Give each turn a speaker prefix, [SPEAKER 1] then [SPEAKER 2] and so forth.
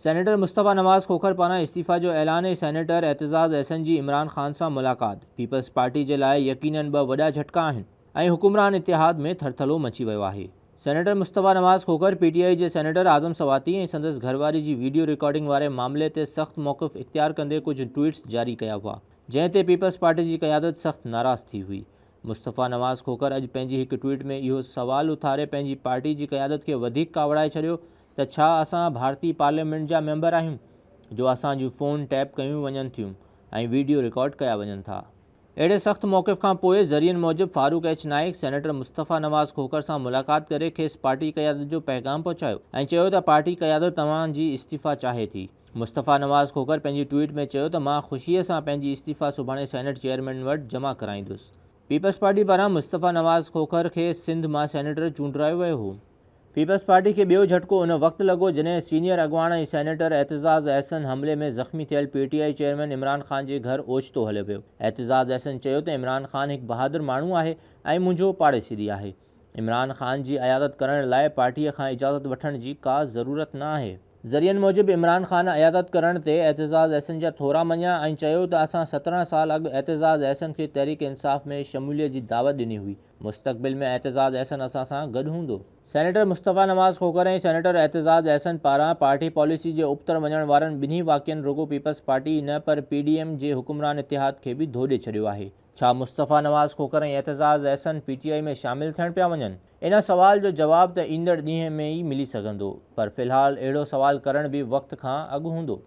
[SPEAKER 1] Senator Mustafa नवाज़ खोखर पारां इस्तीफ़ा जो ऐलान। सेनेटर एतज़ाज़ अहसन जी इमरान ख़ान सां मुलाक़ात। पीपल्स पार्टी जे लाइ यकीनन ॿ वॾा झटका आहिनि ऐं हुकुमरान इतिहाद में थरथलो मची वियो आहे। सेनेटर मुस्तफ़ा नवाज़ खोखर पीटीआई जे सेनेटर आज़म सवाती ऐं संदसि घरवारी जी वीडियो रिकॉर्डिंग वारे मामले ते सख़्त मौक़िफ़ इख्तियार कंदे कुझु ट्वीट्स जारी कया हुआ, जंहिं ते पीपल्स पार्टी जी क़यादत सख़्त नाराज़ थी हुई। मुस्तफ़ा नवाज़ खोखर अॼु पंहिंजी हिकु ट्वीट में इहो सवाल उथारे पंहिंजी पार्टी जी क़यादत खे वधीक कावड़ाए छॾियो त छा असां भारतीय पार्लियामेंट जा मेंबर आहियूं जो असांजूं फ़ोन टैप कयूं वञनि थियूं ऐं वीडियो रिकॉर्ड कया वञनि था। अहिड़े सख़्त मौक़िफ़ खां पोइ ज़रियनि मूजिबि फारूक एच नाइक सेनेटर मुस्तफ़ा नवाज़ खोखर सां मुलाक़ात करे खेसि पार्टी क़यादत जो पैगाम पहुचायो ऐं चयो त पार्टी क़यादत तव्हांजी इस्तीफ़ा चाहे थी। मुस्तफ़ा नवाज़ खोखर पंहिंजी ट्वीट में चयो त मां ख़ुशीअ सां पंहिंजी इस्तीफ़ा सुभाणे सेनेट चेयरमैन वटि जमा कराईंदुसि। पीपल्स पार्टी पारां मुस्तफ़ा नवाज़ खोखर खे सिंध मां सेनेटर चूंडायो वियो हो। पीपल्स पार्टी के ॿियो झटको उन वक़्तु लॻो जॾहिं सीनियर अॻवान ऐं सेनेटर एतज़ाज़ अहसन हमले में ज़ख़्मी थियल पीटीआई चेयरमैन इमरान ख़ान जे घर ओचितो हलियो वियो। एतज़ाज़ अहसन चयो त इमरान ख़ान हिकु बहादुर माण्हू आहे ऐं मुंहिंजो पाड़ेसिरी आहे। इमरान ख़ान जी अयादत करण लाइ पार्टीअ खां इजाज़त वठण जी का ज़रूरत न आहे। ज़रियनि मूजिबि इमरान ख़ान अयादत करण ते एतज़ाज़ अहसन जा थोरा मञिया ऐं चयो त असां 17 साल अॻु एतज़ाज़ अहसन खे तहरीक इंसाफ़ में शमूलियत जी दावत ॾिनी हुई। मुस्तक़बिल में एतज़ाज़ अहसन असां सां गॾु हूंदो। सेनेटर मुस्तफ़ा नवाज़ खोखर ऐं सेनेटर एतज़ाज़ अहसन पारां पार्टी पॉलिसी जे उबतर वञण वारनि ॿिन्ही वाक़िअनि रुॻो पीपल्स पार्टी न पर पीडीएम जे हुकुमरान इतिहाद खे बि धोॾे छॾियो आहे। छा मुस्तफ़ा नवाज़ खोखर ऐं एतज़ाज़ अहसन पीटीआई में शामिलु थियण पिया वञनि? इन सवाल जो जवाब त ईंदड़ ॾींहं में ई मिली सघंदो, पर फ़िलहाल अहिड़ो सवाल करण बि वक़्त खां अॻु हूंदो।